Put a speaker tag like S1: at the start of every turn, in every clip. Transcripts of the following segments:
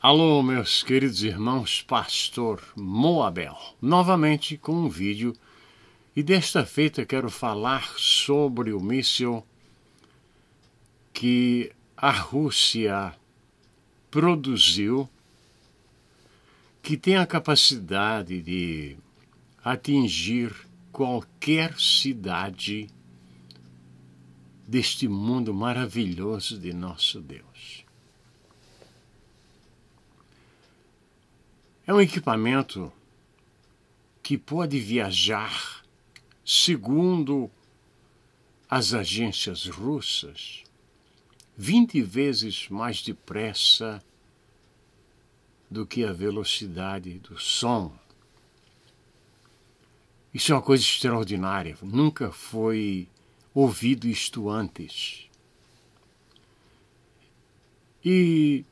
S1: Alô, meus queridos irmãos, Pastor Moabel, novamente com um vídeo, e desta feita quero falar sobre o míssil que a Rússia produziu, que tem a capacidade de atingir qualquer cidade deste mundo maravilhoso de nosso Deus. É um equipamento que pode viajar, segundo as agências russas, 20 vezes mais depressa do que a velocidade do som. Isso é uma coisa extraordinária, nunca foi ouvido isto antes. E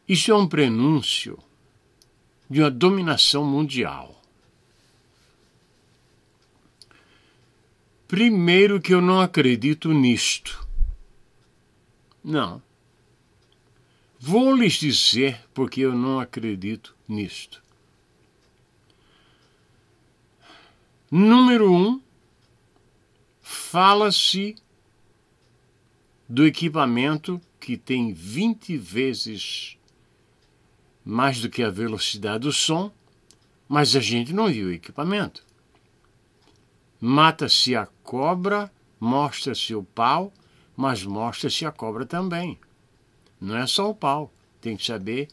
S1: isso é um prenúncio de uma dominação mundial. Primeiro que eu não acredito nisto. Não. Vou lhes dizer porque eu não acredito nisto. Número 1, fala-se do equipamento que tem 20 vezes mais do que a velocidade do som, mas a gente não viu o equipamento. Mata-se a cobra, mostra-se o pau, mas mostra-se a cobra também. Não é só o pau, tem que saber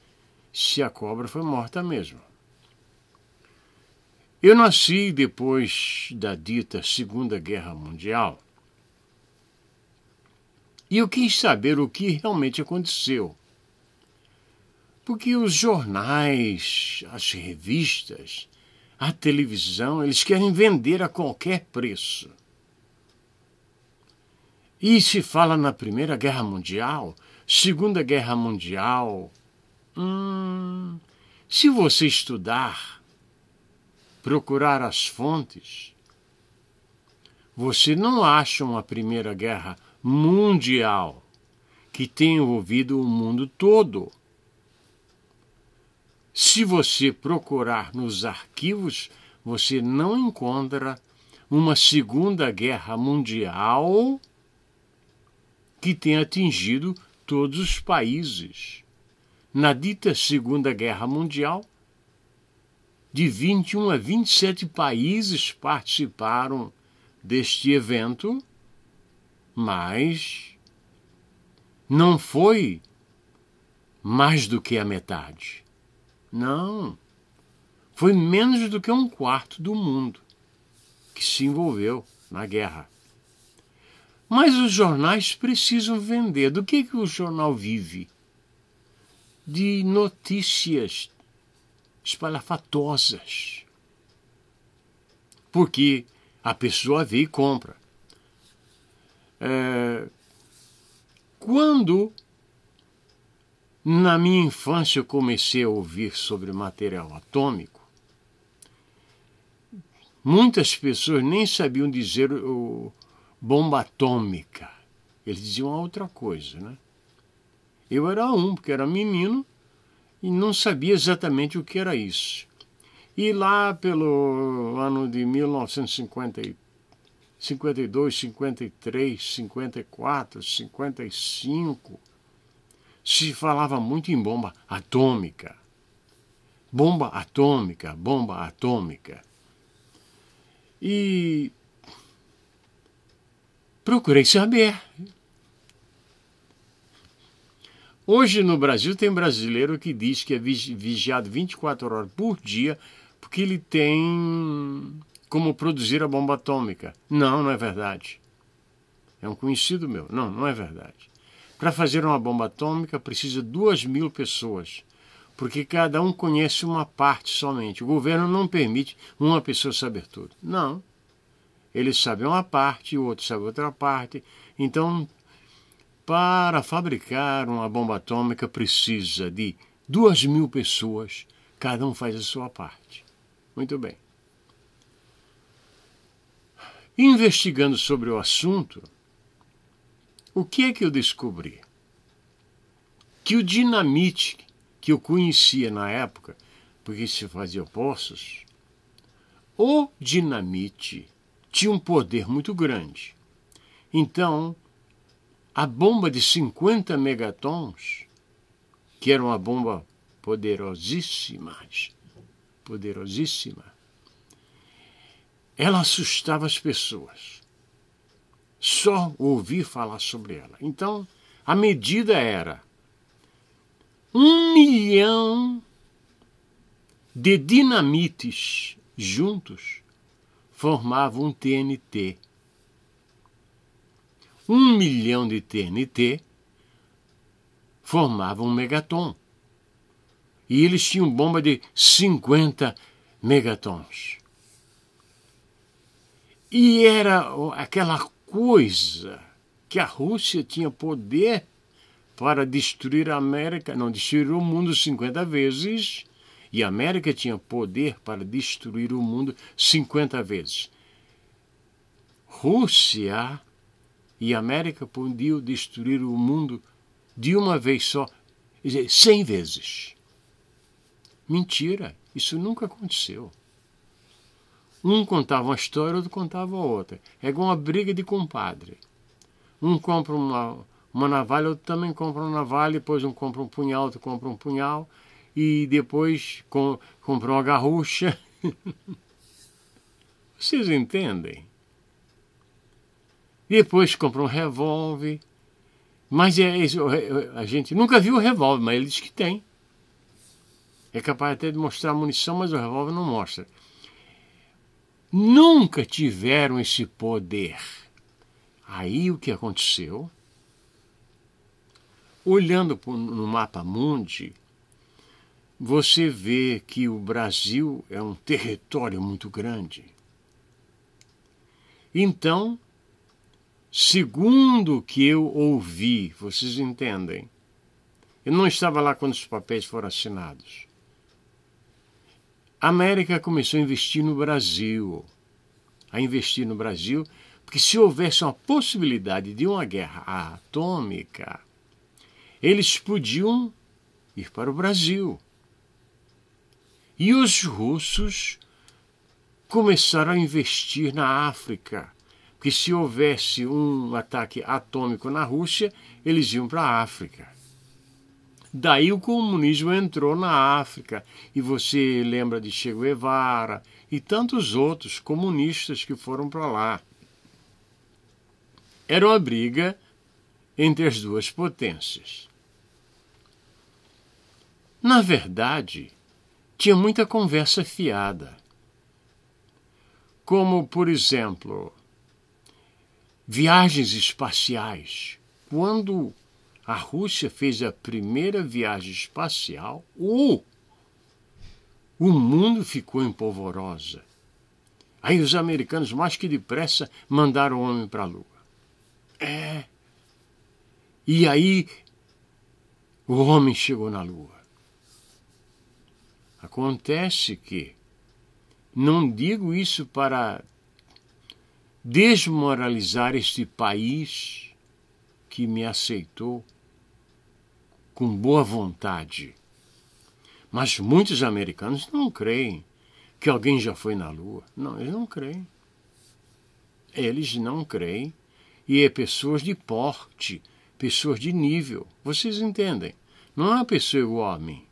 S1: se a cobra foi morta mesmo. Eu nasci depois da dita Segunda Guerra Mundial e eu quis saber o que realmente aconteceu. Porque os jornais, as revistas, a televisão, eles querem vender a qualquer preço. E se fala na Primeira Guerra Mundial, Segunda Guerra Mundial. Se você estudar, procurar as fontes, você não acha uma Primeira Guerra Mundial que tenha envolvido o mundo todo. Se você procurar nos arquivos, você não encontra uma Segunda Guerra Mundial que tenha atingido todos os países. Na dita Segunda Guerra Mundial, de 21 a 27 países participaram deste evento, mas não foi mais do que a metade. Não, foi menos do que 1/4 do mundo que se envolveu na guerra. Mas os jornais precisam vender. Do que o jornal vive? De notícias espalhafatosas. Porque a pessoa vê e compra. Quando na minha infância eu comecei a ouvir sobre material atômico, muitas pessoas nem sabiam dizer bomba atômica. Eles diziam outra coisa, né? Eu era porque era menino e não sabia exatamente o que era isso. E lá pelo ano de 1952, 53, 54, 55, se falava muito em bomba atômica. Bomba atômica, bomba atômica. E procurei saber. Hoje no Brasil tem brasileiro que diz que é vigiado 24 horas por dia porque ele tem como produzir a bomba atômica. Não é verdade. É um conhecido meu. Não é verdade. Para fazer uma bomba atômica precisa 2.000 pessoas, porque cada um conhece uma parte somente. O governo não permite uma pessoa saber tudo. Não. Eles sabem uma parte, o outro sabe outra parte. Então, para fabricar uma bomba atômica precisa de 2.000 pessoas, cada um faz a sua parte. Muito bem. Investigando sobre o assunto, o que é que eu descobri? Que o dinamite que eu conhecia na época, porque se fazia poços, o dinamite tinha um poder muito grande. Então, a bomba de 50 megatons, que era uma bomba poderosíssima, ela assustava as pessoas. Só ouvir falar sobre ela. Então, a medida era 1 milhão de dinamites juntos formavam um TNT. 1 milhão de TNT formavam um megaton. E eles tinham bomba de 50 megatons. E era aquela coisa que a Rússia tinha poder para destruir a América, não, destruir o mundo 50 vezes, e a América tinha poder para destruir o mundo 50 vezes. Rússia e América podiam destruir o mundo de uma vez só, 100 vezes. Mentira, isso nunca aconteceu. Um contava uma história, outro contava outra. É igual uma briga de compadre. Um compra uma navalha, outro também compra uma navalha, depois um compra um punhal, outro compra um punhal, e depois compra uma garrucha. Vocês entendem? Depois compra um revólver. Mas a gente nunca viu o revólver, mas ele diz que tem. É capaz até de mostrar munição, mas o revólver não mostra. Nunca tiveram esse poder. Aí o que aconteceu? Olhando no mapa mundi, você vê que o Brasil é um território muito grande. Então, segundo o que eu ouvi, vocês entendem? Eu não estava lá quando os papéis foram assinados. A América começou a investir no Brasil. Porque se houvesse uma possibilidade de uma guerra atômica, eles podiam ir para o Brasil. E os russos começaram a investir na África. Porque se houvesse um ataque atômico na Rússia, eles iam para a África. Daí o comunismo entrou na África, e você lembra de Che Guevara e tantos outros comunistas que foram para lá. Era uma briga entre as duas potências. Na verdade, tinha muita conversa fiada. Como, por exemplo, viagens espaciais. Quando a Rússia fez a primeira viagem espacial, o mundo ficou em polvorosa. Aí os americanos, mais que depressa, mandaram o homem para a Lua. E aí o homem chegou na Lua. Acontece que, não digo isso para desmoralizar este país que me aceitou com boa vontade. Mas muitos americanos não creem que alguém já foi na Lua. Não, eles não creem. Eles não creem. E é pessoas de porte, pessoas de nível. Vocês entendem? Não é uma pessoa igual a mim.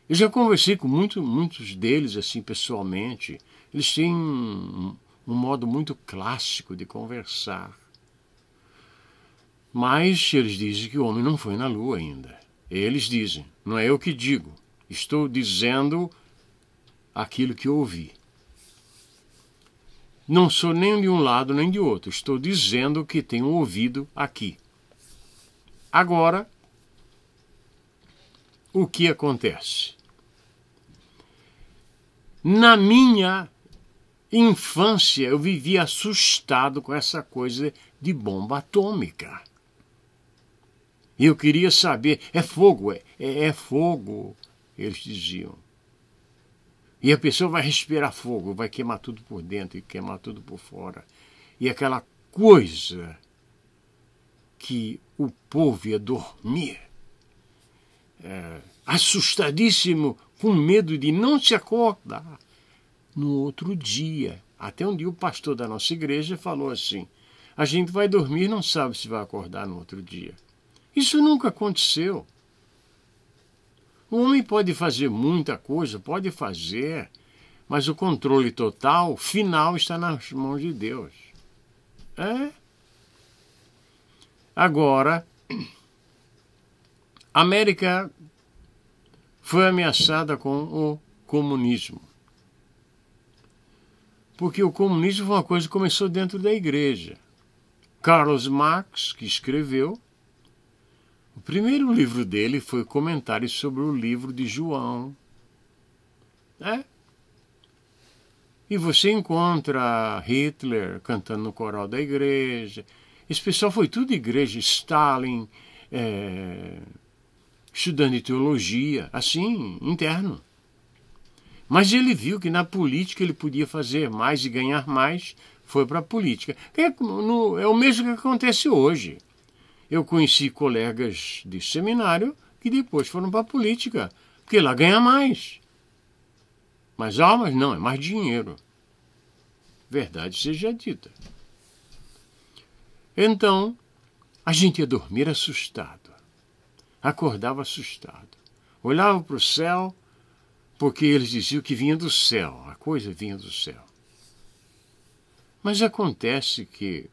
S1: Eu já conversei com muitos deles assim pessoalmente. Eles têm um modo muito clássico de conversar. Mas eles dizem que o homem não foi na Lua ainda. Eles dizem, não é eu que digo. Estou dizendo aquilo que eu ouvi. Não sou nem de um lado nem de outro. Estou dizendo o que tenho ouvido aqui. Agora, o que acontece? Na minha infância, eu vivia assustado com essa coisa de bomba atômica. E eu queria saber, é fogo, é fogo, eles diziam. E a pessoa vai respirar fogo, vai queimar tudo por dentro e queimar tudo por fora. E aquela coisa que o povo ia dormir. assustadíssimo, com medo de não se acordar no outro dia. Até um dia o pastor da nossa igreja falou assim: a gente vai dormir e não sabe se vai acordar no outro dia. Isso nunca aconteceu. O homem pode fazer muita coisa, pode fazer, mas o controle total, final, está nas mãos de Deus. Agora, a América foi ameaçada com o comunismo. Porque o comunismo foi uma coisa que começou dentro da igreja. Carlos Marx, que escreveu, o primeiro livro dele foi comentários sobre o livro de João. E você encontra Hitler cantando no coral da igreja. Esse pessoal foi tudo igreja. Stalin, estudando teologia, assim, interno. Mas ele viu que na política ele podia fazer mais e ganhar mais, foi para a política. É o mesmo que acontece hoje. Eu conheci colegas de seminário que depois foram para a política, porque lá ganha mais. Mais almas? Não, é mais dinheiro. Verdade seja dita. Então, a gente ia dormir assustado. Acordava assustado. Olhava para o céu, porque eles diziam que vinha do céu. A coisa vinha do céu. Mas acontece que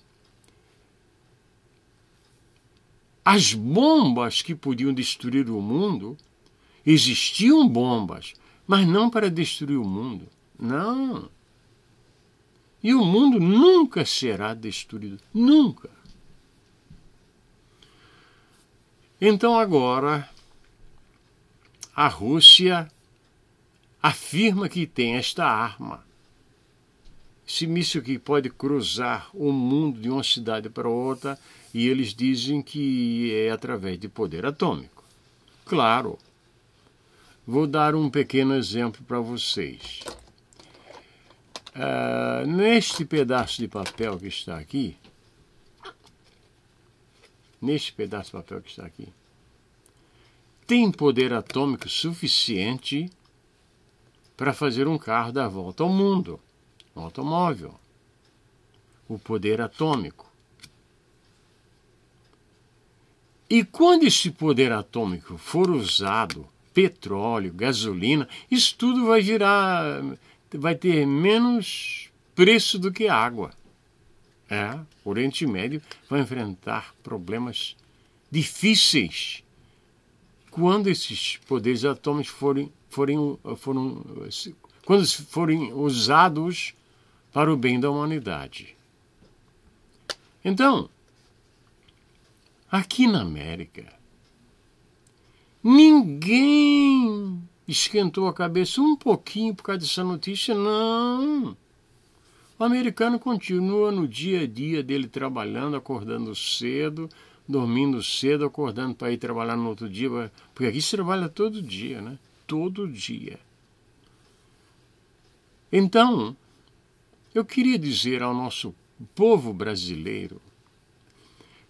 S1: as bombas que podiam destruir o mundo, existiam bombas, mas não para destruir o mundo. Não. E o mundo nunca será destruído. Nunca. Então agora, a Rússia afirma que tem esta arma. Esse míssil que pode cruzar o mundo de uma cidade para outra, e eles dizem que é através de poder atômico. Claro. Vou dar um pequeno exemplo para vocês. Neste pedaço de papel que está aqui, tem poder atômico suficiente para fazer um carro dar volta ao mundo, um automóvel. O poder atômico. E quando esse poder atômico for usado, petróleo, gasolina, isso tudo vai ter menos preço do que água. O Oriente Médio vai enfrentar problemas difíceis quando esses poderes atômicos quando forem usados para o bem da humanidade. Então, aqui na América, ninguém esquentou a cabeça um pouquinho por causa dessa notícia, não. O americano continua no dia a dia dele trabalhando, acordando cedo, dormindo cedo, acordando para ir trabalhar no outro dia, porque aqui se trabalha todo dia, né? Todo dia. Então, eu queria dizer ao nosso povo brasileiro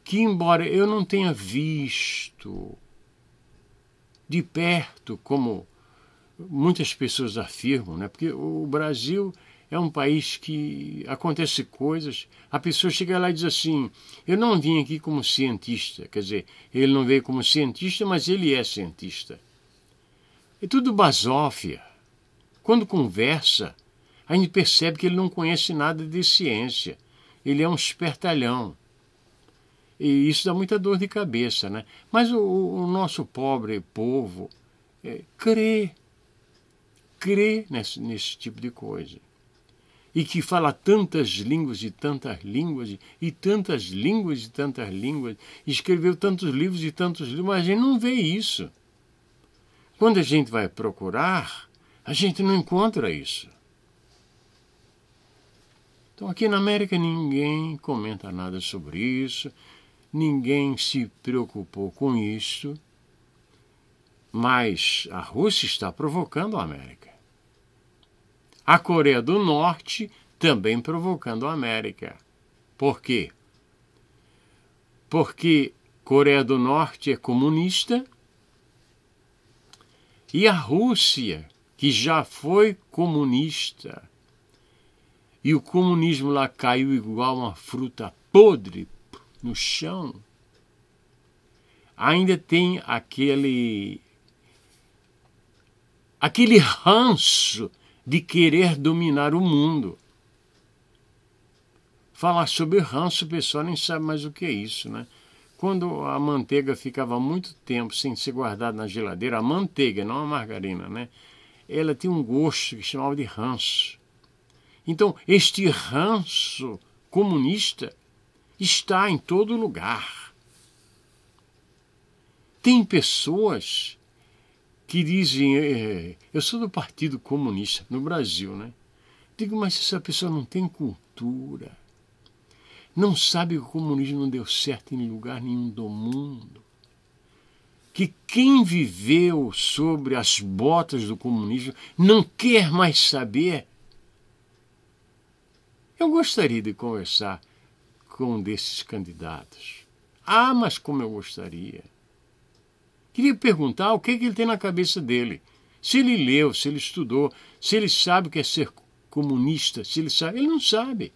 S1: que, embora eu não tenha visto de perto, como muitas pessoas afirmam, né? Porque o Brasil é um país que acontece coisas, a pessoa chega lá e diz assim: eu não vim aqui como cientista, quer dizer, ele não veio como cientista, mas ele é cientista. É tudo basófia. Quando conversa, a gente percebe que ele não conhece nada de ciência, ele é um espertalhão. E isso dá muita dor de cabeça, né? Mas o nosso pobre povo crê nesse tipo de coisa. E que fala tantas línguas e tantas línguas, e tantas línguas e tantas línguas, escreveu tantos livros e tantos livros, mas a gente não vê isso. Quando a gente vai procurar, a gente não encontra isso. Então aqui na América ninguém comenta nada sobre isso, ninguém se preocupou com isso, mas a Rússia está provocando a América. A Coreia do Norte também provocando a América. Por quê? Porque Coreia do Norte é comunista E a Rússia, que já foi comunista, e o comunismo lá caiu igual uma fruta podre no chão, ainda tem aquele ranço de querer dominar o mundo. Falar sobre ranço, o pessoal nem sabe mais o que é isso, né? Quando a manteiga ficava muito tempo sem ser guardada na geladeira, a manteiga, não a margarina, né? Ela tinha um gosto que chamava de ranço. Então, este ranço comunista está em todo lugar. Tem pessoas que dizem, eu sou do Partido Comunista, no Brasil, né? Digo, mas essa pessoa não tem cultura, não sabe que o comunismo não deu certo em lugar nenhum do mundo, que quem viveu sobre as botas do comunismo não quer mais saber. Eu gostaria de conversar com um desses candidatos. Ah, mas como eu gostaria. Queria perguntar o que ele tem na cabeça dele. Se ele leu, se ele estudou, se ele sabe o que é ser comunista, se ele sabe. Ele não sabe.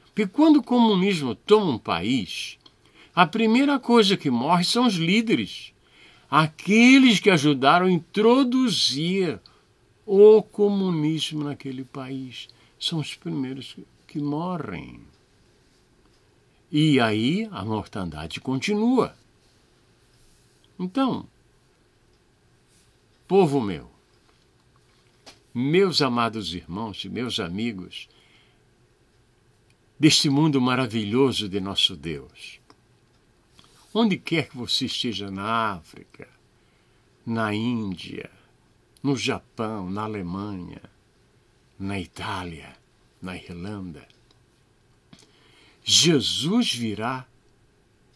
S1: Porque quando o comunismo toma um país, a primeira coisa que morre são os líderes. Aqueles que ajudaram a introduzir o comunismo naquele país. São os primeiros que morrem. E aí a mortandade continua. Então, povo meu, meus amados irmãos e meus amigos, deste mundo maravilhoso de nosso Deus, onde quer que você esteja, na África, na Índia, no Japão, na Alemanha, na Itália, na Irlanda, Jesus virá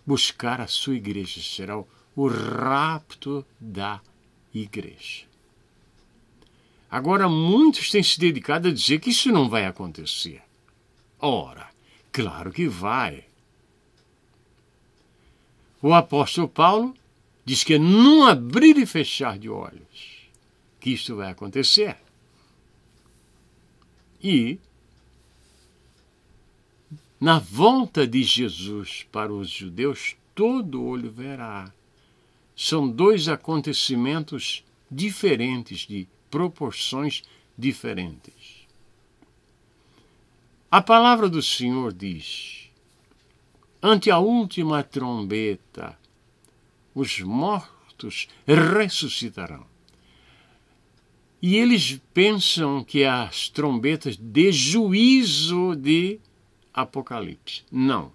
S1: buscar a sua igreja, será o rapto da igreja. Agora, muitos têm se dedicado a dizer que isso não vai acontecer. Ora, claro que vai. O apóstolo Paulo diz que é num abrir e fechar de olhos que isto vai acontecer. E, na volta de Jesus para os judeus, todo olho verá. São dois acontecimentos diferentes, de proporções diferentes. A palavra do Senhor diz: ante a última trombeta, os mortos ressuscitarão. E eles pensam que as trombetas de juízo de Apocalipse. Não.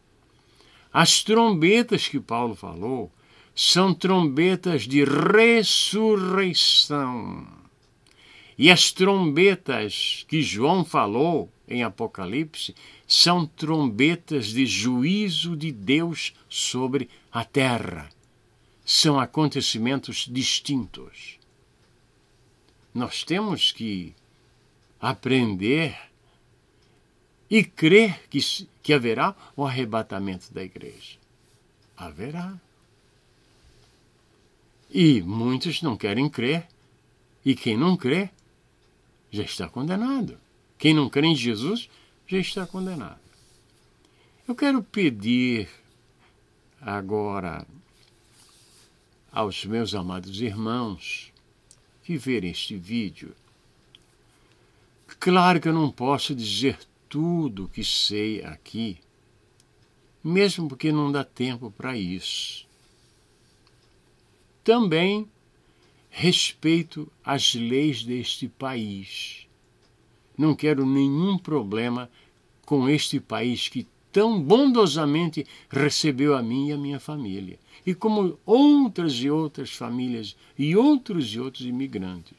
S1: As trombetas que Paulo falou são trombetas de ressurreição. E as trombetas que João falou em Apocalipse são trombetas de juízo de Deus sobre a terra. São acontecimentos distintos. Nós temos que aprender e crer que haverá o arrebatamento da igreja. Haverá. E muitos não querem crer. E quem não crê já está condenado. Quem não crê em Jesus já está condenado. Eu quero pedir agora aos meus amados irmãos que verem este vídeo. Claro que eu não posso dizer tudo o que sei aqui, mesmo porque não dá tempo para isso. Também respeito as leis deste país. Não quero nenhum problema com este país que tão bondosamente recebeu a mim e a minha família, e como outras e outras famílias e outros imigrantes.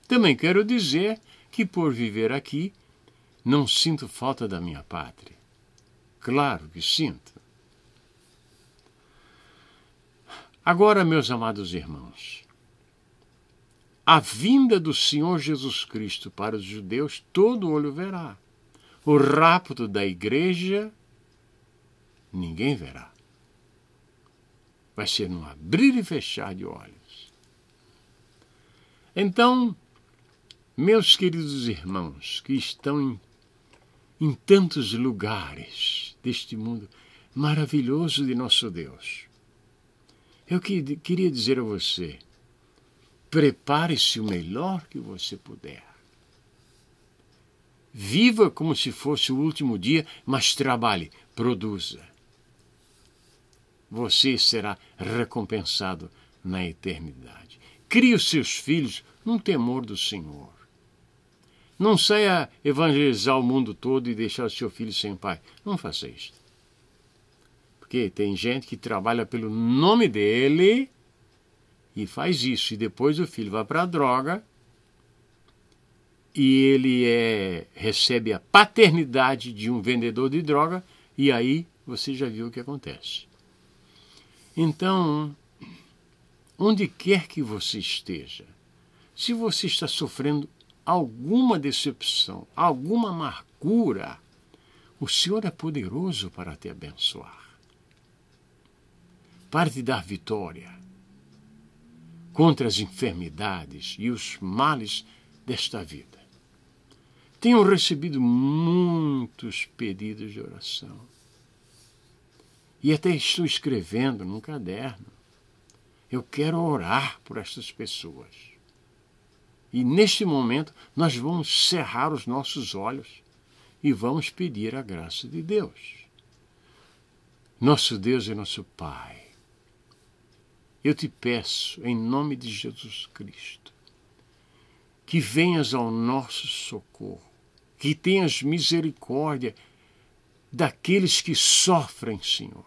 S1: Também quero dizer que por viver aqui não sinto falta da minha pátria. Claro que sinto. Agora, meus amados irmãos, a vinda do Senhor Jesus Cristo para os judeus, todo olho verá. O rapto da igreja, ninguém verá. Vai ser num abrir e fechar de olhos. Então, meus queridos irmãos que estão em tantos lugares deste mundo maravilhoso de nosso Deus, eu queria dizer a você, prepare-se o melhor que você puder. Viva como se fosse o último dia, mas trabalhe, produza. Você será recompensado na eternidade. Crie os seus filhos no temor do Senhor. Não saia evangelizar o mundo todo e deixar o seu filho sem pai. Não faça isso. Porque tem gente que trabalha pelo nome dele e faz isso. E depois o filho vai para a droga e ele recebe a paternidade de um vendedor de droga e aí você já viu o que acontece. Então, onde quer que você esteja, se você está sofrendo alguma decepção, alguma amargura, o Senhor é poderoso para te abençoar, para te dar vitória contra as enfermidades e os males desta vida. Tenho recebido muitos pedidos de oração e até estou escrevendo num caderno. Eu quero orar por estas pessoas. E neste momento nós vamos cerrar os nossos olhos e vamos pedir a graça de Deus. Nosso Deus é nosso Pai. Eu te peço, em nome de Jesus Cristo, que venhas ao nosso socorro, que tenhas misericórdia daqueles que sofrem, Senhor,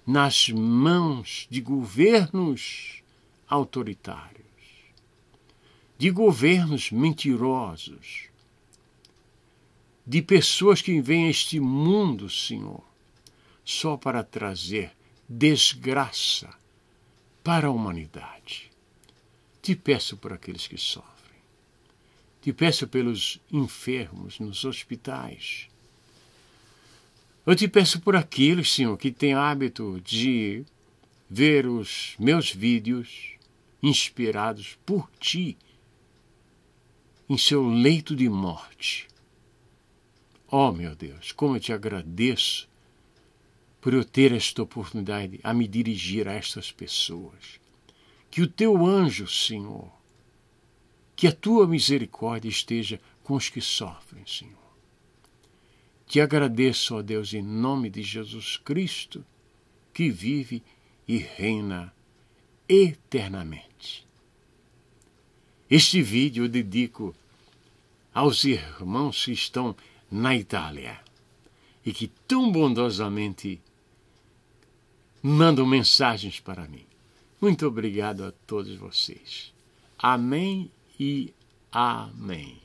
S1: nas mãos de governos autoritários, de governos mentirosos, de pessoas que vêm a este mundo, Senhor, só para trazer desgraça para a humanidade. Te peço por aqueles que sofrem. Te peço pelos enfermos nos hospitais. Eu te peço por aqueles, Senhor, que têm hábito de ver os meus vídeos inspirados por Ti em seu leito de morte. Oh, meu Deus, como eu te agradeço por eu ter esta oportunidade a me dirigir a estas pessoas. Que o Teu anjo, Senhor, que a Tua misericórdia esteja com os que sofrem, Senhor. Te agradeço, ó Deus, em nome de Jesus Cristo, que vive e reina eternamente. Este vídeo eu dedico aos irmãos que estão na Itália e que tão bondosamente mandam mensagens para mim. Muito obrigado a todos vocês. Amém e amém.